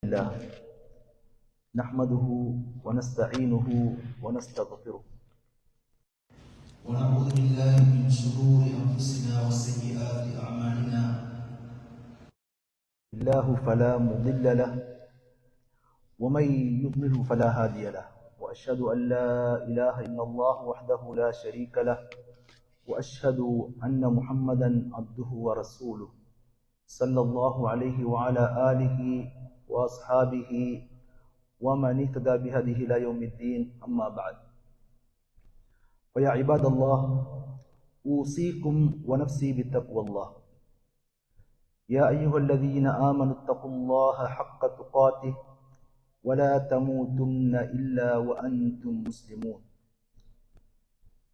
الله نحمده ونستعينه ونستغفره ونعوذ بالله من شرور أنفسنا وسيئات أعمالنا الله فلا مضل له ومن يضلل فلا هادي له وأشهد أن لا إله إلا الله وحده لا شريك له وأشهد أن محمدا عبده ورسوله صلى الله عليه وعلى آله وأصحابه ومن اهتدى بهديه إلى يوم الدين أما بعد فيا عباد الله أوصيكم ونفسي بتقوى الله يا أيها الذين آمنوا اتقوا الله حق تقاته ولا تموتن إلا وأنتم مسلمون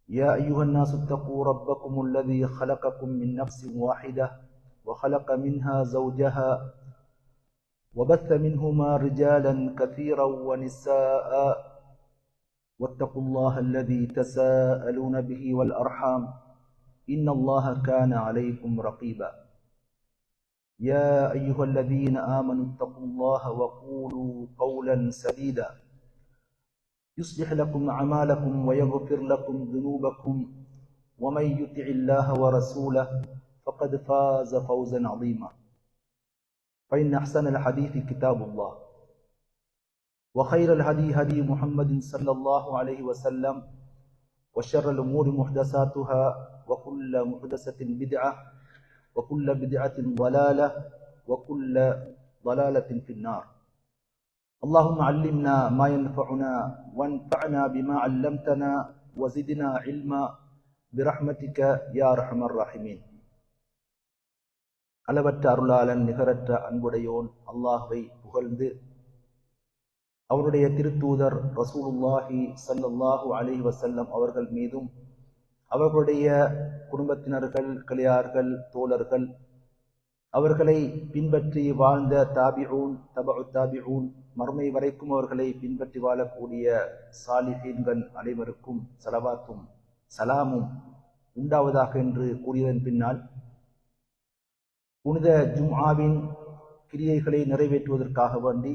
يا أيها الناس اتقوا ربكم الذي خلقكم من نفس واحدة وخلق منها زوجها وبث منهما رجالا كثيرا ونساء واتقوا الله الذي تساءلون به والأرحام إن الله كان عليكم رقيبا يا أيها الذين آمنوا اتقوا الله وقولوا قولا سديدا يصلح لكم أعمالكم ويغفر لكم ذنوبكم ومن يطع الله ورسوله فقد فاز فوزا عظيما فإن أحسن الحديث كتاب الله وخير الهدي هدي محمد صلى الله عليه وسلم وشر الأمور محدثاتها وكل محدثة بدعة وكل بدعة ضلالة وكل ضلالة في النار اللهم علمنا ما ينفعنا وانفعنا بما علمتنا وزدنا علما برحمتك يا أرحم الراحمين. அளவற்ற அருளாளன் நிகரற்ற அன்புடையோன் அல்லாஹ்வை புகழ்ந்து அவருடைய திருத்தூதர் ரசூலுல்லாஹி ஸல்லல்லாஹு அலைஹி வஸல்லம் அவர்கள் மீதும் அவர்களுடைய குடும்பத்தினர்கள் கிளையார்கள் தோழர்கள் அவர்களை பின்பற்றி வாழ்ந்த தாபிஊன் தபஉ தாபிஊன் மறுமை வரைக்கும் அவர்களை பின்பற்றி வாழக்கூடிய சாலிஹீன்கள் அனைவருக்கும் ஸலவாத்தும் சலாமும் உண்டாவதாக என்று கூறியதன் பின்னால் புனித ஜும்ஆவின் கிரியைகளை நிறைவேற்றுவதற்காக வேண்டி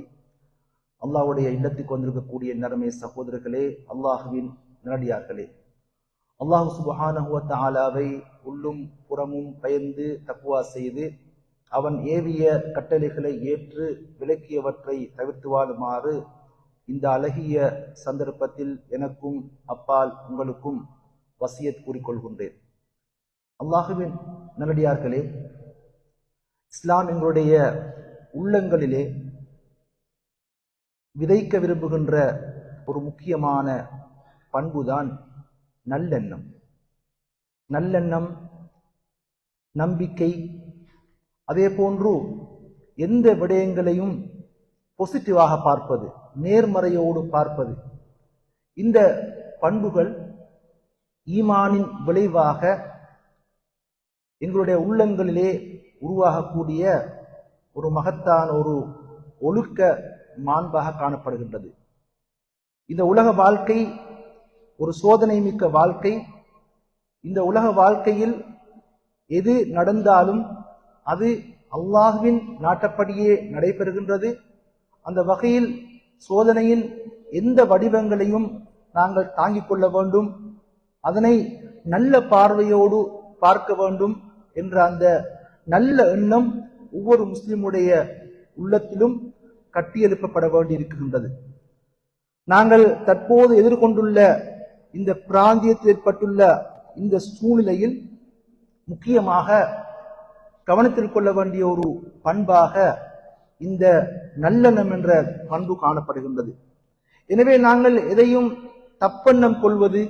அல்லாஹ்வுடைய இல்லத்துக்கு வந்திருக்கக்கூடிய நரமே சகோதரர்களே, அல்லாஹுவின் நல்லடியார்களே, அல்லாஹ் சுப்ஹானஹு வ தஆலாவை உள்ளும் புறமும் பயந்து தக்வா செய்து அவன் ஏவிய கட்டளைகளை ஏற்று விலக்கியவற்றை தவிர்த்து வாழுமாறு இந்த அழகிய சந்தர்ப்பத்தில் எனக்கும் அப்பால் உங்களுக்கும் வசியத் கூறிக்கொள்கின்றேன். அல்லாஹுவின் நல்லடியார்களே, இஸ்லாம் எங்களுடைய உள்ளங்களிலே விதைக்க விரும்புகின்ற ஒரு முக்கியமான பண்புதான் நல்லெண்ணம். நல்லெண்ணம், நம்பிக்கை, அதே போன்று எந்த விடயங்களையும் பாசிட்டிவாக பார்ப்பது, நேர்மறையோடு பார்ப்பது. இந்த பண்புகள் ஈமானின் விளைவாக எங்களுடைய உள்ளங்களிலே உருவாகக்கூடிய ஒரு மகத்தான ஒரு ஒழுக்க மாண்பாக காணப்படுகின்றது. இந்த உலக வாழ்க்கை ஒரு சோதனை மிக்க வாழ்க்கை. இந்த உலக வாழ்க்கையில் எது நடந்தாலும் அது அல்லாஹ்வின் நாட்டப்படியே நடைபெறுகின்றது. அந்த வகையில் சோதனையின் எந்த வடிவங்களையும் நாங்கள் தாங்கிக் கொள்ள வேண்டும், அதனை நல்ல பார்வையோடு பார்க்க வேண்டும் என்ற அந்த நல்ல எண்ணம் ஒவ்வொரு முஸ்லிமுடைய உள்ளத்திலும் கட்டியெழுப்பப்பட வேண்டியிருக்கின்றது. நாங்கள் தற்போது எதிர்கொண்டுள்ள இந்த பிராந்தியத்தில் ஏற்பட்டுள்ள இந்த சூழ்நிலையில் முக்கியமாக கவனத்தில் கொள்ள வேண்டிய ஒரு பண்பாக இந்த நல்லெண்ணம் என்ற பண்பு காணப்படுகின்றது. எனவே நாங்கள் எதையும் தப்பெண்ணம் கொள்வது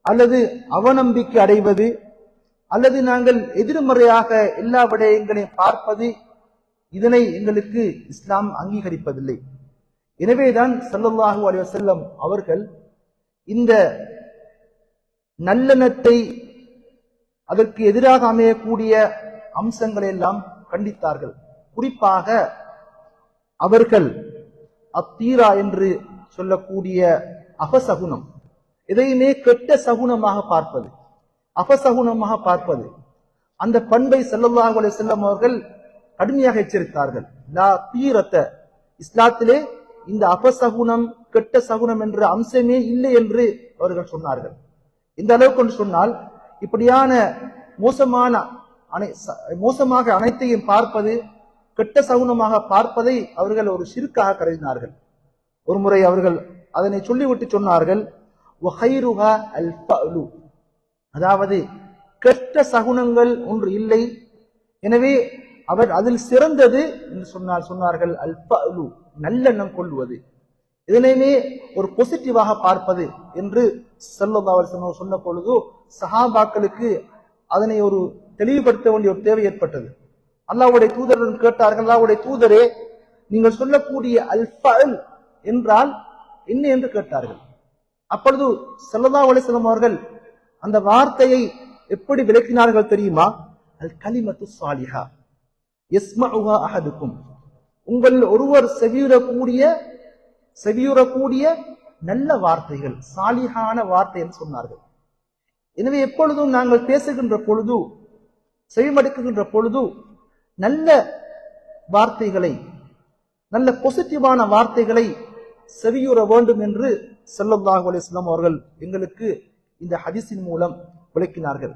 அல்லது அவநம்பிக்கை அடைவது அல்லது நாங்கள் எதிர்மறையாக எல்லா விடயங்களையும் பார்ப்பது, இதனை எங்களுக்கு இஸ்லாம் அங்கீகரிப்பதில்லை. எனவேதான் ஸல்லல்லாஹு அலைஹி வஸல்லம் அவர்கள் இந்த நல்லெண்ணத்தை, அதற்கு எதிராக அமையக்கூடிய அம்சங்களை எல்லாம் கண்டித்தார்கள். குறிப்பாக அவர்கள் அத்தீரா என்று சொல்லக்கூடிய அபசகுனம், எதையுமே கெட்ட சகுனமாக பார்ப்பது, அபசகுனமாக பார்ப்பது, அந்த பண்பை ஸல்லல்லாஹு அலைஹி வஸல்லம் அவர்கள் கடுமையாக எச்சரித்தார்கள். லா தீரத்த, இஸ்லாத்திலே இந்த அபசகுனம் கெட்ட சகுனம் என்ற அம்சமே இல்லை என்று அவர்கள் சொன்னார்கள். இந்த அளவுக்கு என்று சொன்னால் இப்படியான மோசமாக அனைத்தையும் பார்ப்பது, கெட்ட சகுனமாக பார்ப்பதை அவர்கள் ஒரு ஷிர்காக கருதினார்கள். ஒரு முறை அவர்கள் அதனை சொல்லிவிட்டு சொன்னார்கள், அதாவது கெட்ட சகுனங்கள் ஒன்று இல்லை, எனவே அவர் அதில் சிறந்தது என்று சொன்னார்கள் அல்பலு, நல்லெண்ணம் கொள்வது, இதனையுமே ஒரு பாசிட்டிவாக பார்ப்பது என்று ஸல்லல்லாஹு அலைஹி வஸல்லம் சொன்ன பொழுது சஹாபாக்களுக்கு அதனை ஒரு தெளிவுபடுத்த வேண்டிய ஒரு தேவை ஏற்பட்டது. அல்லாஹ்வுடைய தூதரிடம் கேட்டார்கள், அல்லாஹ்வுடைய தூதரே, நீங்கள் சொல்லக்கூடிய அல்ஃபல் என்றால் என்ன என்று கேட்டார்கள். அப்பொழுது ஸல்லல்லாஹு அலைஹி வஸல்லம் அவர்கள் அந்த வார்த்தையை எப்படி விளக்கினார்கள் தெரியுமா? அல் கலிமத்து ஸாலிஹா யஸ்மஉஹா அஹதுக்கும், உங்கள் ஒருவர் செவியுறக்கூடிய நல்ல வார்த்தைகள், சாலிஹான வார்த்தை என்று சொன்னார்கள். எனவே எப்பொழுதும் நாங்கள் பேசுகின்ற பொழுது, செவிமடுக்குகின்ற பொழுது நல்ல வார்த்தைகளை, நல்ல பாசிட்டிவான வார்த்தைகளை செவியுற வேண்டும் என்று ஸல்லல்லாஹு அலைஹி வஸல்லம் அவர்கள் எங்களுக்கு இந்த ஹதீஸின் மூலம் விளக்கினார்கள்.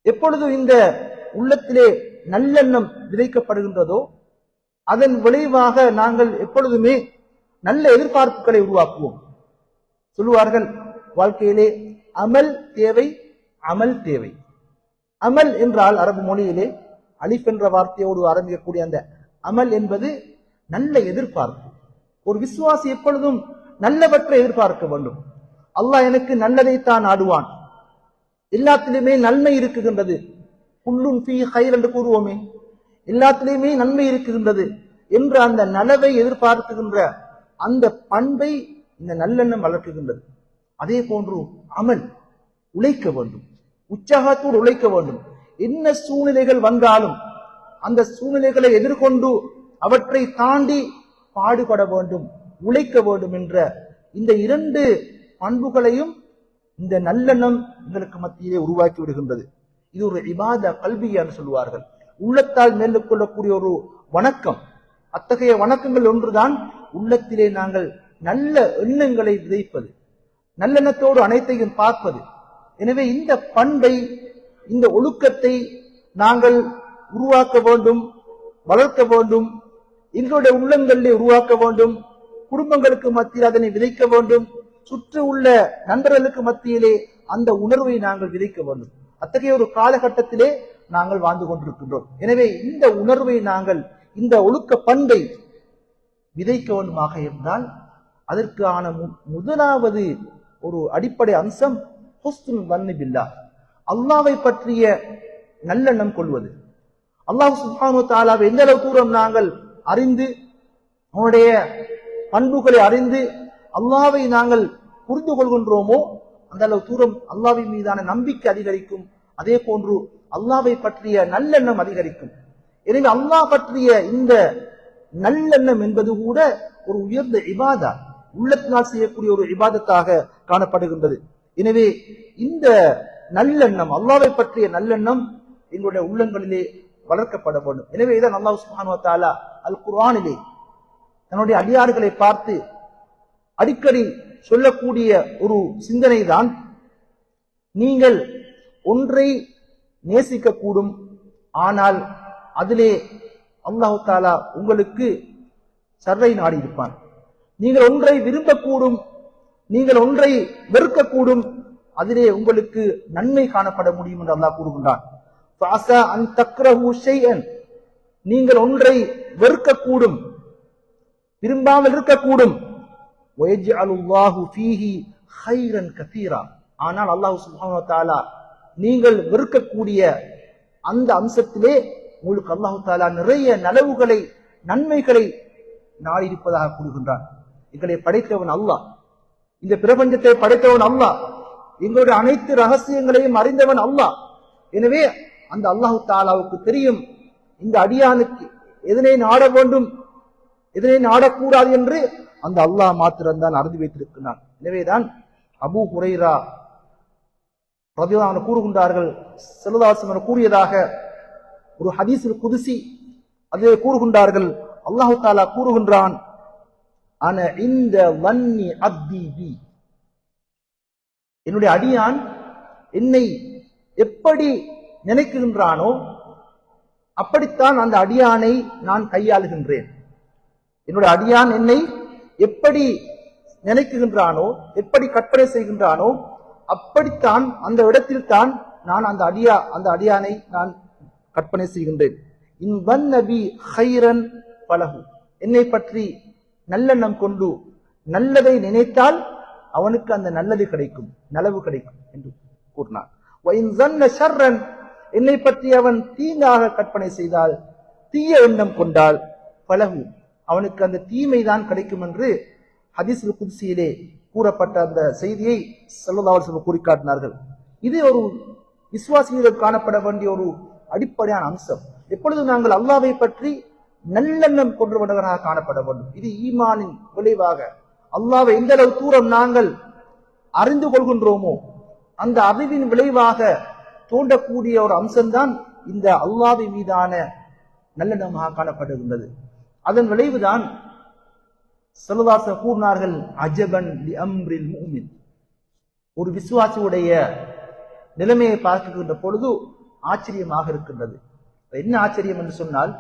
எப்பொழுது இந்த உள்ளத்திலே நல்லெண்ணம் விதைக்கப்படுகின்றதோ அதன் விளைவாக நாங்கள் எப்பொழுதுமே நல்ல எதிர்பார்ப்புகளை உருவாக்குவோம். சொல்லுவார்கள், வாழ்க்கையிலே அமல் தேவை, அமல் தேவை. அமல் என்றால் அரபு மொழியிலே அலிஃப் என்ற வார்த்தையோடு ஆரம்பிக்கக்கூடிய அந்த அமல் என்பது நல்ல எதிர்பார்ப்பு. ஒரு விசுவாசி எப்பொழுதும் நல்லவற்றை எதிர்பார்க்க வேண்டும். அல்லாஹ் எனக்கு நல்லதைத்தான் ஆடுவான், எல்லாத்திலுமே நன்மை இருக்குகின்றது, குல்லுன் ஃபீ கைர் என்று கூறுவோமே, எல்லாத்திலுமே நன்மை இருக்குகின்றது என்று அந்த நலவை எதிர்பார்க்குகின்ற அந்த பண்பை இந்த நல்லெண்ணம் வளர்க்குகின்றது. அதே போன்று அமல், உழைக்க வேண்டும், உற்சாகத்தோடு உழைக்க வேண்டும். என்ன சூழ்நிலைகள் வந்தாலும் அந்த சூழ்நிலைகளை எதிர்கொண்டு அவற்றை தாண்டி பாடுபட வேண்டும், உழைக்க வேண்டும் என்ற இந்த இரண்டு பண்புகளையும் இந்த நல்லெண்ணம் எங்களுக்கு மத்தியிலே உருவாக்கி விடுகின்றது. இது ஒரு இபாத கல்வியா என்று சொல்வார்கள், உள்ளத்தால் மேற்கொள்ளக்கூடிய ஒரு வணக்கம். அத்தகைய வணக்கங்கள் ஒன்றுதான் உள்ளத்திலே நாங்கள் நல்ல எண்ணங்களை விதைப்பது, நல்லெண்ணத்தோடு அனைத்தையும் பார்ப்பது. எனவே இந்த பண்பை, இந்த ஒழுக்கத்தை நாங்கள் உருவாக்க வேண்டும், வளர்க்க வேண்டும், எங்களுடைய உள்ளங்களிலே உருவாக்க வேண்டும், குடும்பங்களுக்கு மத்தியில் அதனை விதைக்க வேண்டும், சுற்று உள்ள நண்பர்களுக்கு மத்தியிலே அந்த உணர்வை நாங்கள் விதைக்க வேண்டும். அத்தகைய ஒரு காலகட்டத்திலே நாங்கள் வாழ்ந்து கொண்டிருக்கின்றோம். எனவே இந்த உணர்வை நாங்கள், இந்த ஒழுக்க பண்பை விதைக்க வேண்டுமாக இருந்தால் அதற்கான முதலாவது ஒரு அடிப்படை அம்சம் ஹுஸ்னுல் வன்னி பில்லாஹ், அல்லாஹ்வை பற்றிய நல்லெண்ணம் கொள்வது. அல்லாஹ் சுப்ஹானஹு வ தஆலாவை எந்த அளவு தூரம் நாங்கள் அறிந்து, அவனுடைய பண்புகளை அறிந்து அல்லாஹ்வை நாங்கள் புரிந்து கொள்கின்றோமோ அந்த அளவு தூரம் அல்லாஹ்வின் மீதான நம்பிக்கை அதிகரிக்கும். அதே போன்று அல்லாஹ்வை பற்றிய நல்லெண்ணம் அதிகரிக்கும். எனவே அல்லாஹ் பற்றிய இந்த நல்லெண்ணம் என்பது கூட ஒரு உயர்ந்த இபாதா, உள்ளத்தினால் செய்யக்கூடிய ஒரு இபாதத்தாக காணப்படுகின்றது. எனவே இந்த நல்லெண்ணம், அல்லாஹ்வை பற்றிய நல்லெண்ணம் எங்களுடைய உள்ளங்களிலே வளர்க்கப்பட வேண்டும். எனவே இதான் அல்லாஹ் சுப்ஹானஹு வ தஆலா அல் குர்ஆனிலே தன்னுடைய அடியார்களை பார்த்து அடிக்கடி சொல்லக்கூடிய ஒரு சிந்தனை தான், நீங்கள் ஒன்றை நேசிக்க கூடும், ஆனால் அதிலே அல்லாஹ் தஆலா உங்களுக்கு ஷர்ரை நாடி இருப்பான். நீங்கள் ஒன்றை விரும்பக்கூடும், நீங்கள் ஒன்றை வெறுக்கக்கூடும், அதிலே உங்களுக்கு நன்மை காணப்பட முடியும் என்று அல்லாஹ் கூறுகின்றான். ஃபஅஸா அன் தக்ரஹு ஷைஅன், நீங்கள் ஒன்றை வெறுக்கக்கூடும், விரும்பாமல் இருக்கக்கூடும், வயஜ்அலுல்லாஹு ஃபீஹி கைரன் கதீரா, ஆனால் அல்லாஹ் சுப்ஹானஹு வ தஆலா நீங்கள் வெறுக்கக்கூடிய அந்த அம்சத்திலே உங்களுக்கு அல்லாஹ் தஆலா நிறைய நலவுகளை, நன்மைகளை நாடியிருப்பதாக கூறுகின்றான். எங்களை படைத்தவன் அல்லாஹ், இந்த பிரபஞ்சத்தை படைத்தவன் அல்லாஹ், எங்களுடைய அனைத்து ரகசியங்களையும் அறிந்தவன் அல்லாஹ். எனவே அந்த அல்லாஹ் தஆலாவுக்கு தெரியும் இந்த அடியானுக்கு எதனை நாட வேண்டும், எதனை நாடக்கூடாது என்று அந்த அல்லாஹ் மாத்திரம்தான் அறிந்து வைத்திருக்கிறான். எனவேதான் அபூ ஹுரைரா ரலியல்லாஹு அன்ஹு கூறுகின்றார்கள், ஸல்லல்லாஹு அலைஹி வஸல்லம் கூறியதாக ஒரு ஹதீஸுல் குதுசி அதிலே கூறுகின்றார்கள், அல்லாஹ் தஆலா கூறுகின்றான், அன இந்த வன்னி அப்தி பி, என்னுடைய அடியான் என்னை எப்படி நினைக்கின்றானோ அப்படித்தான் அந்த அடியானை நான் கையாளுகின்றேன். என்னுடைய அடியான் என்னை எப்படி நினைக்குகின்றானோ, எப்படி கற்பனை செய்கின்றானோ, அப்படித்தான் அந்த இடத்தில் தான் நான் அந்த அடியானை நான் கற்பனை செய்கின்றேன். இன் வன்னபி ஹைரன் பலகு, என்னை பற்றி நல்லெண்ணம் கொண்டு நல்லதை நினைத்தால் அவனுக்கு அந்த நல்லது கிடைக்கும், நலவு கிடைக்கும் என்று கூறினார். என்னை பற்றி அவன் தீங்காக கற்பனை செய்தால், தீய எண்ணம் கொண்டால், பலகு அவனுக்கு அந்த தீமைதான் கிடைக்கும் என்று ஹதீஸுல் குத்ஸியிலே கூறப்பட்ட அந்த செய்தியை ஸல்லல்லாஹு அலைஹி வஸல்லம் கூறிக்காட்டினார்கள். இது ஒரு விசுவாசிகளுக்கு காணப்பட வேண்டிய ஒரு அடிப்படையான அம்சம். எப்பொழுது நாங்கள் அல்லாஹ்வை பற்றி நல்லெண்ணம் கொண்டவர்களாக காணப்பட வேண்டும். இது ஈமானின் விளைவாக. அல்லாஹ்வை எந்த அளவு தூரம் நாங்கள் அறிந்து கொள்கின்றோமோ அந்த அறிவின் விளைவாக தோன்றக்கூடிய ஒரு அம்சம்தான் இந்த அல்லாஹ்வின் மீதான நல்லெண்ணமாக காணப்படுகின்றது. அதன் விளைவுதான் ஸல்லல்லாஹு அலைஹி வஸல்லம் கூறினார்கள், அஜபன் லி அம்ரில் முஃமின், ஒரு விசுவாசியுடைய நிலைமையை பார்க்கின்ற பொழுது ஆச்சரியமாக இருக்கின்றது. என்ன ஆச்சரியம் என்று சொன்னால்,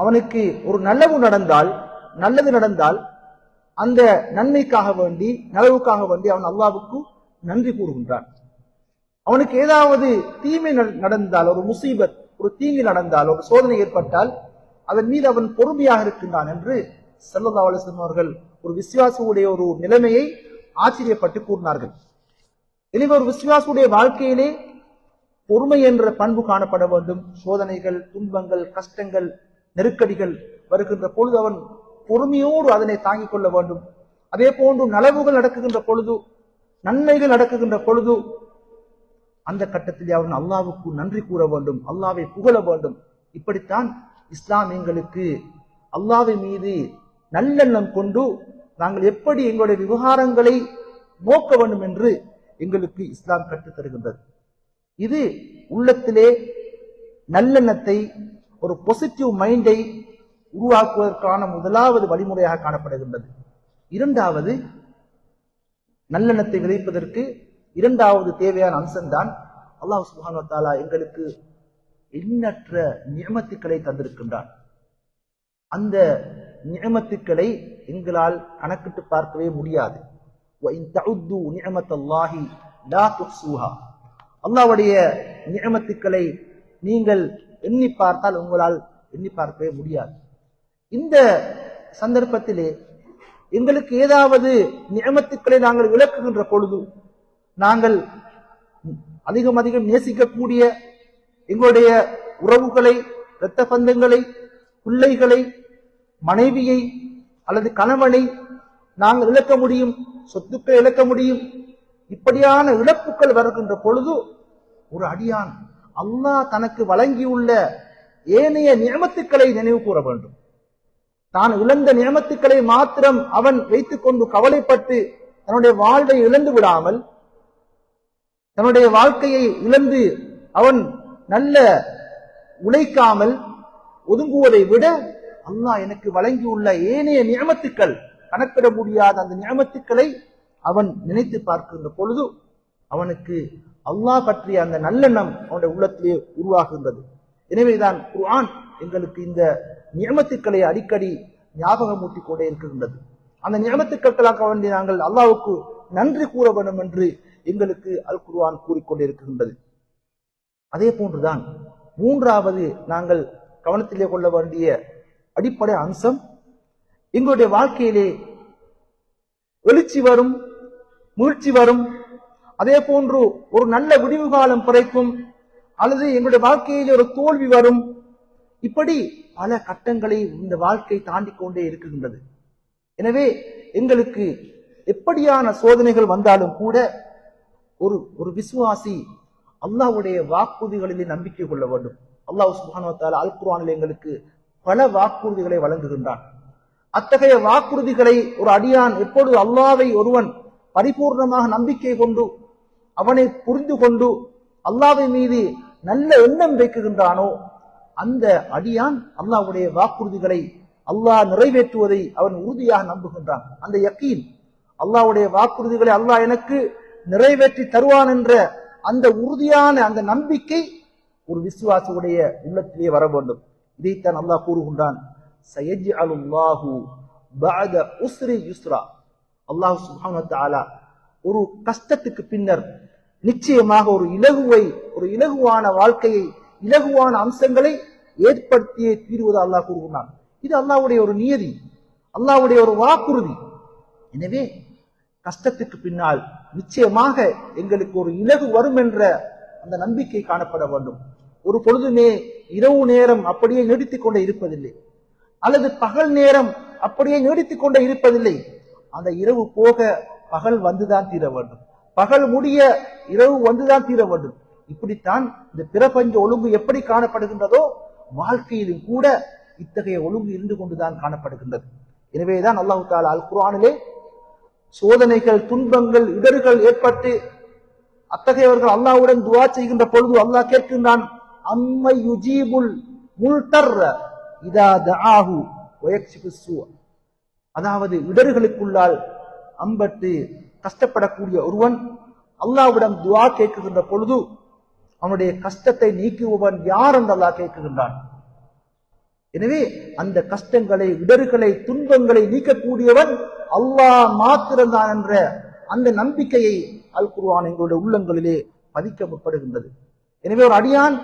அவனுக்கு ஒரு நல்லது நடந்தால் அந்த நன்மைக்காக வேண்டி, நலவுக்காக வேண்டி அவன் அல்லாஹ்வுக்கு நன்றி கூறுகின்றான். அவனுக்கு ஏதாவது தீமை நடந்தால், ஒரு முசீபத், ஒரு தீங்கு நடந்தால், ஒரு சோதனை ஏற்பட்டால் அதன் மீது அவன் பொறுமையாக இருக்கின்றான் என்று ஸல்லல்லாஹு அலைஹி வஸல்லம் அவர்கள் ஒரு விசுவாசியுடைய ஒரு நிலைமையை ஆச்சரியப்பட்டு கூறினார்கள். எனவே ஒரு விசுவாசியுடைய வாழ்க்கையிலே பொறுமை என்ற பண்பு காணப்பட வேண்டும். சோதனைகள், துன்பங்கள், கஷ்டங்கள், நெருக்கடிகள் வருகின்ற பொழுது அவன் பொறுமையோடு அதனை தாங்கிக் கொள்ள வேண்டும். அதே போன்று நலவுகள் நடக்குகின்ற பொழுது, நன்மைகள் நடக்குகின்ற பொழுது அந்த கட்டத்தில் அவன் அல்லாஹ்வுக்கு நன்றி கூற வேண்டும், அல்லாஹ்வை புகழ வேண்டும். இப்படித்தான் இஸ்லாம் எங்களுக்கு அல்லாஹ்வை மீது நல்லெண்ணம் கொண்டு நாங்கள் எப்படி எங்களுடைய விவகாரங்களை நோக்க வேண்டும் என்று எங்களுக்கு இஸ்லாம் கற்றுத் தருகின்றது. இது உள்ளத்திலே நல்லெண்ணத்தை, ஒரு பாசிட்டிவ் மைண்டை உருவாக்குவதற்கான முதலாவது வழிமுறையாக காணப்படுகின்றது. இரண்டாவது, நல்லெண்ணத்தை விதைப்பதற்கு இரண்டாவது தேவையான அம்சம்தான் அல்லாஹ் சுப்ஹானஹு வ தஆலா எங்களுக்கு எண்ணற்ற நிஅமத்துக்களை தந்திருக்கின்றான். அந்த நிஅமத்துக்களை எங்களால் கணக்கிட்டு பார்க்கவே முடியாது. وَإِن تَعُدُّوا نِعْمَةَ اللَّهِ لَا تُحْصُوهَا, அல்லாஹ்வுடைய நிஅமத்துக்களை நீங்கள் எண்ணி பார்த்தால் உங்களால் எண்ணி பார்க்கவே முடியாது. இந்த சந்தர்ப்பத்திலே எங்களுக்கு ஏதாவது நிஅமத்துக்களை நாங்கள் விளக்குகின்ற பொழுது, நாங்கள் அதிகம் நேசிக்கக்கூடிய எங்களுடைய உறவுகளை, இரத்த பந்தங்களை, பிள்ளைகளை, மனைவியை அல்லது கணவனை நாங்கள் இழக்க முடியும், சொத்துக்களை இழக்க முடியும். இப்படியான இழப்புகள் வருகின்ற பொழுது ஒரு அடியான் அல்லாஹ் தனக்கு வழங்கியுள்ள ஏனைய நியமத்துக்களை நினைவு கூற வேண்டும். தான் இழந்த நியமத்துக்களை மாத்திரம் அவன் வைத்துக் கொண்டு கவலைப்பட்டு தன்னுடைய வாழ்வை இழந்து விடாமல், தன்னுடைய வாழ்க்கையை இழந்து அவன் நல்ல உழைக்காமல் ஒதுங்குவதை விட, அல்லாஹ் எனக்கு வழங்கியுள்ள ஏனைய நியமத்துக்கள், கணக்கிட முடியாத அந்த நியமத்துக்களை அவன் நினைத்து பார்க்கின்ற பொழுது அவனுக்கு அல்லாஹ் பற்றிய அந்த நல்லெண்ணம் அவனுடைய உள்ளத்திலே உருவாகின்றது. எனவேதான் குர்ஆன் எங்களுக்கு இந்த நியமத்துக்களை அடிக்கடி ஞாபகமூட்டிக் கொண்டே இருக்கின்றது. அந்த நியமத்துக்களுக்காக வேண்டி நாங்கள் அல்லாஹ்வுக்கு நன்றி கூற வேண்டும் என்று எங்களுக்கு அல் குர்ஆன் கூறிக்கொண்டே இருக்கின்றது. அதே போன்றுதான் மூன்றாவது நாங்கள் கவனத்திலே கொள்ள வேண்டிய அடிப்படை அம்சம், எங்களுடைய வாழ்க்கையிலே எழுச்சி வரும், மீழ்ச்சி வரும், அதே போன்று ஒரு நல்ல விடிவு காலம் பிறக்கும், அல்லது எங்களுடைய வாழ்க்கையிலே ஒரு தோல்வி வரும். இப்படி பல கட்டங்களை இந்த வாழ்க்கை தாண்டி கொண்டே இருக்கின்றது. எனவே எங்களுக்கு எப்படியான சோதனைகள் வந்தாலும் கூட ஒரு விசுவாசி அல்லாஹ்வுடைய வாக்குறுதிகளிலே நம்பிக்கை கொள்ள வேண்டும். அல்லாஹ் சுப்ஹானஹு வ தஆலா அல் குர்ஆனில் எங்களுக்கு பல வாக்குறுதிகளை வழங்குகின்றான். அத்தகைய வாக்குறுதிகளை ஒரு அடியான் எப்பொழுது அல்லாஹ்வை ஒருவன் பரிபூர்ணமாக நம்பிக்கை கொண்டு அவனை புரிந்து கொண்டு அல்லாஹ்வை மீது நல்ல எண்ணம் வைக்குகின்றானோ அந்த அடியான் அல்லாஹ்வுடைய வாக்குறுதிகளை அல்லாஹ் நிறைவேற்றுவதை அவன் உறுதியாக நம்புகின்றான். அந்த யக்கீன், அல்லாஹ்வுடைய வாக்குறுதிகளை அல்லாஹ் எனக்கு நிறைவேற்றி தருவான் என்ற அந்த உறுதியான அந்த நம்பிக்கை ஒரு விசுவாசியுடைய உள்ளத்திலே வர வேண்டும். இதைத்தான் அல்லாஹ் கூறுகின்றான், சயஜ்அலுல்லாஹு பஅத உஸ்ரி யுஸ்ரா. அல்லாஹ் சுப்ஹானஹு வ தஆலா ஒரு கஷ்டத்துக்கு பின்னர் நிச்சயமாக ஒரு இலகுவான வாழ்க்கையை, இலகுவான அம்சங்களை ஏற்படுத்தியே தீர்வது அல்லாஹ் கூறுகிறான். இது அல்லாஹ்வுடைய ஒரு நியதி, அல்லாஹ்வுடைய ஒரு வாக்குறுதி. எனவே கஷ்டத்துக்கு பின்னால் நிச்சயமாக எங்களுக்கு ஒரு இலகு வரும் என்ற அந்த நம்பிக்கை காணப்பட வேண்டும். ஒரு பொழுதுமே இரவு நேரம் அப்படியே நீடித்துக் கொண்டே இருப்பதில்லை, அல்லது பகல் நேரம் அப்படியே நீடித்துக் கொண்டே இருப்பதில்லை. அந்த இரவு போக பகல் வந்துதான் தீர வேண்டும், பகல் முடிய இரவு வந்துதான் தீர வேண்டும். இப்படித்தான் இந்த பிரபஞ்ச ஒழுங்கு எப்படி காணப்படுகின்றதோ வாழ்க்கையிலும் கூட இத்தகைய ஒழுங்கு இருந்து கொண்டுதான் காணப்படுகின்றது. எனவேதான் அல்லாஹ் தஆலா அல் குர்ஆனிலே சோதனைகள், துன்பங்கள், இடர்கள் ஏற்பட்டு அத்தகையவர்கள் அல்லாஹ்வுடன் துஆ செய்கின்ற பொழுது அல்லாஹ் கேட்கின்றான், அம்மை யுஜீபுல் முல்தர்ர இதா தஆஹு வயக்ஷிஃபுஸ் ஸூ. அதாவது இடர்களுக்குள்ளால் அம்பட்டு கஷ்டப்படக்கூடிய ஒருவன் அல்லாஹ்விடம் துஆ கேட்கின்ற பொழுது அவனுடைய கஷ்டத்தை நீக்குபவன் யார் என்று அல்லாஹ் கேட்கின்றான். எனவே அந்த கஷ்டங்களை, இடர்களை, துன்பங்களை நீக்கக்கூடியவன் அல்லாஹ் மாத்திரம்தான் என்ற அந்த நம்பிக்கையை அல் குர்ஆன் எங்களுடைய உள்ளங்களிலே பதிக்க முற்படுகின்றது. எனவே ஒரு அடியான்,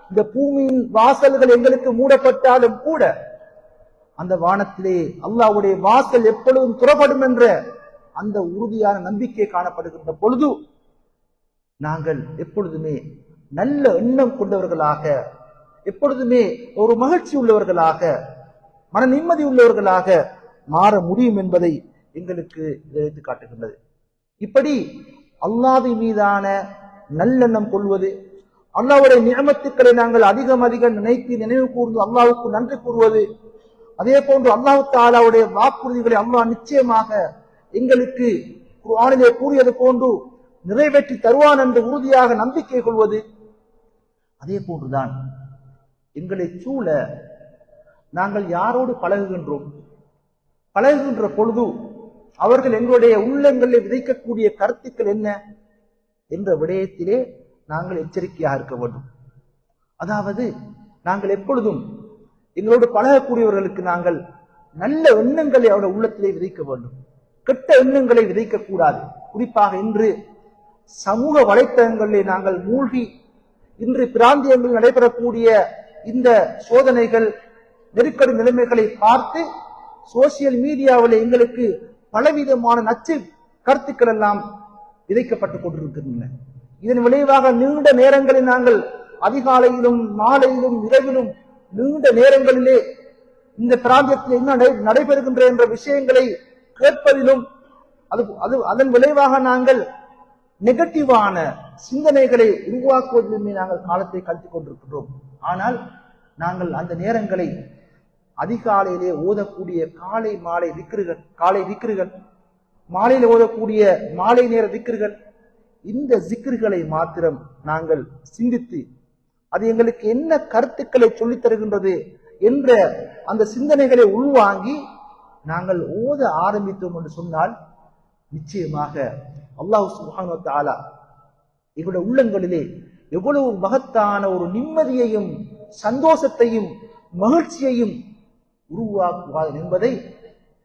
இந்த பூமியின் வாசல்கள் எங்களுக்கு மூடப்பட்டாலும் கூட அந்த வானத்திலே அல்லாஹ்வுடைய வாசல் எப்பொழுதும் துறப்படும் என்ற அந்த உறுதியான நம்பிக்கை காணப்படுகின்ற பொழுது நாங்கள் எப்பொழுதுமே நல்ல எண்ணம் கொண்டவர்களாக, எப்பொழுதுமே ஒரு மகிழ்ச்சி உள்ளவர்களாக, மன நிம்மதி உள்ளவர்களாக மாற முடியும் என்பதை எங்களுக்கு எடுத்து காட்டுகின்றது. இப்படி அல்லாஹ்வின் மீதான நல்லெண்ணம் கொள்வது, அல்லாஹ்வுடைய நிஅமத்துக்களை நாங்கள் அதிகம் நினைத்து நினைவு கூர்ந்து அல்லாஹ்வுக்கு நன்றி கூறுவது, அதே போன்று அல்லாஹ் தஆலாவுடைய வாக்குறுதிகளை அல்லாஹ் நிச்சயமாக எங்களுக்கு குர்ஆனிலே கூறியது போன்று நிறைவேற்றி தருவான் என்று உறுதியாக நம்பிக்கை கொள்வது, அதே போன்றுதான் எங்களை சூழ நாங்கள் யாரோடு பழகுகின்ற பொழுது அவர்கள் எங்களுடைய உள்ளங்களில் விதைக்கக்கூடிய கருத்துக்கள் என்ன என்ற விடயத்திலே நாங்கள் எச்சரிக்கையாக இருக்க வேண்டும். அதாவது நாங்கள் எப்பொழுதும் எங்களோடு பழகக்கூடியவர்களுக்கு நாங்கள் நல்ல எண்ணங்களை அவருடைய உள்ளத்திலே விதைக்க வேண்டும், கெட்ட எண்ணங்களை விதைக்க கூடாது. குறிப்பாக இன்று சமூக வலைத்தளங்களிலே நாங்கள் மூழ்கி இன்று பிராந்தியங்களில் நடைபெறக்கூடிய இந்த சோதனைகள், நெருக்கடி நிலைமைகளை பார்த்து சோசியல் மீடியாவில் எங்களுக்கு பலவிதமான நச்சு கருத்துக்கள் எல்லாம் விதைக்கப்பட்டுக் கொண்டிருக்கின்றன. இதன் விளைவாக நீண்ட நேரங்களில் நாங்கள் அதிகாலையிலும் மாலையிலும் இரவிலும் நீண்ட நேரங்களிலே இந்த பிராந்தியத்தில் என்ன நடைபெறுகின்ற என்ற விஷயங்களை கேட்பதிலும் அதன் விளைவாக நாங்கள் நெகட்டிவான சிந்தனைகளை உருவாக்குவதிலுமே நாங்கள் காலத்தை கழித்துக் கொண்டிருக்கின்றோம். ஆனால் நாங்கள் அந்த நேரங்களை அதிகாலையிலே ஓதக்கூடிய காலை திக்ருகள், மாலையில் ஓதக்கூடிய மாலை நேர திக்ருகள், இந்த திக்ருகளை மாத்திரம் நாங்கள் சிந்தித்து அது எங்களுக்கு என்ன கருத்துக்களை சொல்லித் தருகின்றது என்ற அந்த சிந்தனைகளை உள்வாங்கி நாங்கள் ஓத ஆரம்பித்தோம் என்று சொன்னால் நிச்சயமாக அல்லாஹ் சுப்ஹானஹு வ தஆலா எங்களுடைய உள்ளங்களிலே எவ்வளவு மகத்தான ஒரு நிம்மதியையும் சந்தோஷத்தையும் மகிழ்ச்சியையும் உருவாக்குவார் என்பதை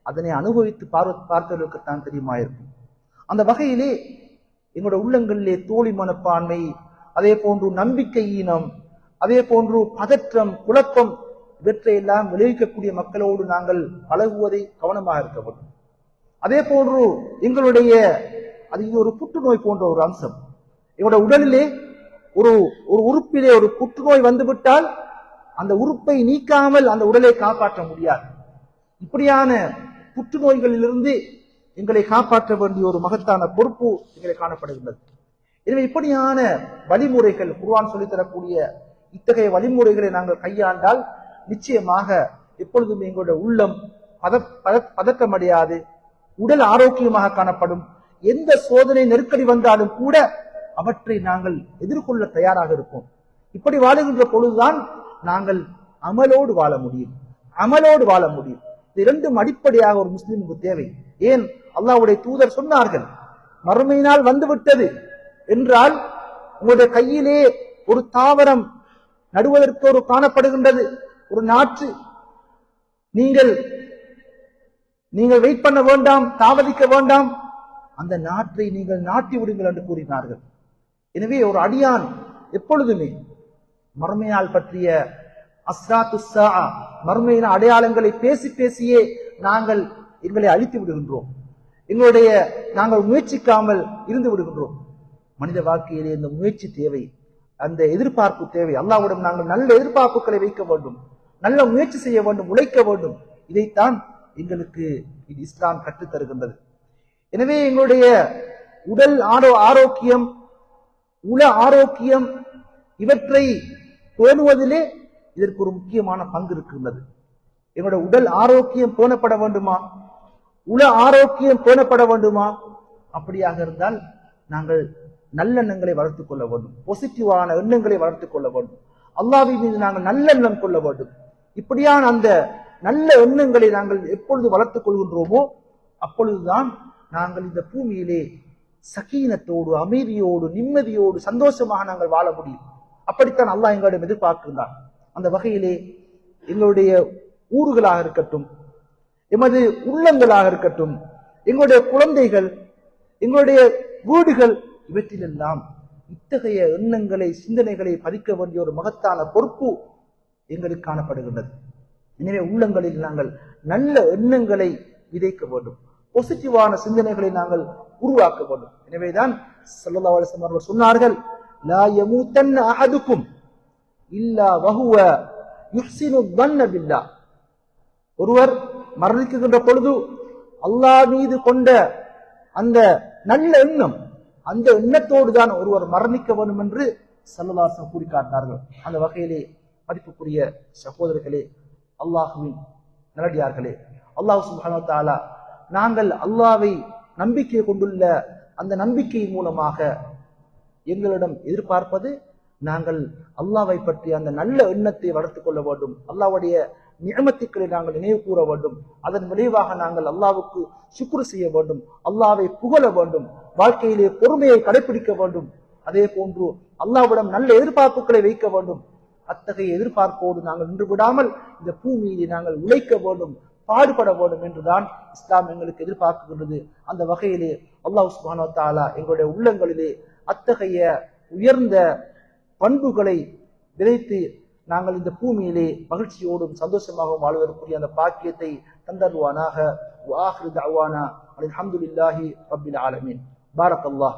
அதனை அனுபவித்து பார்த்தவர்களுக்குத்தான் தெரியுமா இருக்கும். அந்த வகையிலே எங்களுடைய உள்ளங்களிலே தோழி மனப்பான்மை, அதே போன்று நம்பிக்கை ஈனம், அதே போன்று பதற்றம், குழப்பம், இவற்றையெல்லாம் விளைவிக்கக்கூடிய மக்களோடு நாங்கள் பழகுவதை கவனமாக இருக்க வேண்டும். அதே போன்று எங்களுடைய அது ஒரு புற்றுநோய் போன்ற ஒரு அம்சம். எங்களுடைய உடலிலே ஒரு உறுப்பிலே ஒரு புற்றுநோய் வந்துவிட்டால் அந்த உறுப்பை நீக்காமல் அந்த உடலை காப்பாற்ற முடியாது. இப்படியான புற்றுநோய்களிலிருந்து எங்களை காப்பாற்ற வேண்டிய ஒரு மகத்தான பொறுப்பு எங்களை காணப்படுகின்றது. எனவே இப்படியான வழிமுறைகள், குர்ஆன் சொல்லித்தரக்கூடிய இத்தகைய வழிமுறைகளை நாங்கள் கையாண்டால் நிச்சயமாக எப்பொழுதும் எங்களுடைய உள்ளம் பதற்றமடையாது, உடல் ஆரோக்கியமாக காணப்படும். எந்த சோதனை நெருக்கடி வந்தாலும் கூட அவற்றை நாங்கள் எதிர்கொள்ள தயாராக இருப்போம். இப்படி வாழுகின்ற பொழுதுதான் நாங்கள் அமலோடு வாழ முடியும். அமலோடு வாழ முடியும். இது இரண்டும் அடிப்படையாக ஒரு முஸ்லிமுக்கு தேவை. ஏன் அல்லாஹ்வுடைய தூதர் சொன்னார்கள், மறுமையினால் வந்துவிட்டது என்றால் உங்களுடைய கையிலே ஒரு தாவரம் நடுவதற்கு ஒரு காணப்படுகின்றது, ஒரு நாற்று. நீங்கள் வெயிட் பண்ண வேண்டாம், தாமதிக்க வேண்டாம், அந்த நாற்றை நீங்கள் நாட்டி விடுங்கள் என்று கூறினார்கள். எனவே ஒரு அடியான் எப்பொழுதுமே மறுமையால் பற்றிய அஸ்ராத்து ஸாஅ, மறுமையின் அடையாளங்களை பேசி பேசியே நாங்கள் எங்களை அழித்து விடுகின்றோம். நாங்கள் முயற்சிக்காமல் இருந்து விடுகின்றோம். மனித வாழ்க்கையிலே இந்த முயற்சி தேவை, அந்த எதிர்பார்ப்பு தேவை. அல்லாஹ்விடம் நாங்கள் நல்ல எதிர்பார்ப்புகளை வைக்க வேண்டும், நல்ல முயற்சி செய்ய வேண்டும், உழைக்க வேண்டும். இதைத்தான் எங்களுக்கு இது இஸ்லாம் கற்றுத் தருகின்றது. எனவே எங்களுடைய உடல் ஆரோக்கியம், உள ஆரோக்கியம், இவற்றை பேணுவதிலே இதற்கு ஒரு முக்கியமான பங்கு இருக்கின்றது. எங்களுடைய உடல் ஆரோக்கியம் பேணப்பட வேண்டுமா, உள ஆரோக்கியம் பேணப்பட வேண்டுமா? அப்படியாக இருந்தால் நாங்கள் நல்லெண்ணங்களை வளர்த்துக் கொள்ள வேண்டும், பாசிட்டிவான எண்ணங்களை வளர்த்துக் கொள்ள வேண்டும், அல்லாஹ்வின் மீது நாங்கள் நல்லெண்ணம் கொள்ள வேண்டும். இப்படியான அந்த நல்ல எண்ணங்களை நாங்கள் எப்பொழுது வளர்த்துக் கொள்கின்றோமோ அப்பொழுதுதான் நாங்கள் இந்த பூமியிலே சகீனத்தோடு, அமைதியோடு, நிம்மதியோடு, சந்தோஷமாக நாங்கள் வாழ முடியும். அப்படித்தான் அல்லாஹ் எங்களிடம் எதிர்பார்க்கின்றான். அந்த வகையிலே எங்களுடைய ஊர்களாக இருக்கட்டும், எமது உள்ளங்களாக இருக்கட்டும், எங்களுடைய குழந்தைகள், எங்களுடைய வீடுகள், இவற்றிலெல்லாம் இத்தகைய எண்ணங்களை, சிந்தனைகளை பதிக்க வேண்டிய ஒரு மகத்தான பொறுப்பு எங்களுக்கு காணப்படுகின்றது. எனவே உள்ளங்களில் நாங்கள் நல்ல எண்ணங்களை விதைக்க வேண்டும், பாசிட்டிவான சிந்தனைகளை நாங்கள் உருவாக்க வேண்டும். எனவேதான் ஸல்லல்லாஹு அலைஹி வஸல்லம் அவர்கள் சொன்னார்கள், லா யமூதன்ன அஹதுக்கும் இல்லா வஹுவ யுஹ்சினு ظن பில்லாஹ். ஒருவர் மரணிக்கின்ற பொழுது அல்லாஹ் மீது கொண்ட அந்த நல்ல எண்ணம், அந்த எண்ணத்தோடு தான் ஒருவர் மரணிக்க வேண்டும் என்று ஸல்லல்லாஹு அலைஹி வஸல்லம் கூறி காட்டினார்கள். அந்த வகையிலே மதிப்புக்குரிய சகோதரர்களே, அல்லாஹ்வின் நல்லடியார்களே, அல்லாஹ் சுப்ஹானஹு வ தஆலா நாங்கள் அல்லாஹ்வை நம்பிக்கை கொண்டுள்ள அந்த நம்பிக்கையின் மூலமாக எங்களிடம் எதிர்பார்ப்பது, நாங்கள் அல்லாஹ்வை பற்றி அந்த நல்ல எண்ணத்தை வளர்த்துக் கொள்ள வேண்டும், அல்லாஹ்வுடைய நிஅமத்துக்களை நாங்கள் நினைவு கூற வேண்டும். அதன் விளைவாக நாங்கள் அல்லாஹ்வுக்கு ஷுக்ர் செய்ய வேண்டும், அல்லாஹ்வை புகழ வேண்டும், வாழ்க்கையிலே பொறுமையை கடைபிடிக்க வேண்டும். அதே போன்று அல்லாஹ்விடம் நல்ல எதிர்பார்ப்புகளை வைக்க வேண்டும். அத்தகைய எதிர்பார்ப்போடு நாங்கள் நின்று விடாமல் இந்த பூமியிலே நாங்கள் உழைக்க வேண்டும், பாடுபட வேண்டும் என்றுதான் இஸ்லாம் எங்களுக்கு எதிர்பார்க்கின்றது. அந்த வகையிலே அல்லாஹ் சுப்ஹானஹு வ தஆலா எங்களுடைய உள்ளங்களிலே அத்தகைய உயர்ந்த பண்புகளை விதைத்து நாங்கள் இந்த பூமியிலே மகிழ்ச்சியோடும் சந்தோஷமாகவும் வாழ்வதற்குரிய அந்த பாக்கியத்தை தந்தருவானாக. வஆகிரு தஅவானா அல்ஹம்துலில்லாஹி ரப்பில் ஆலமீன். பாரக்கல்லாஹ்.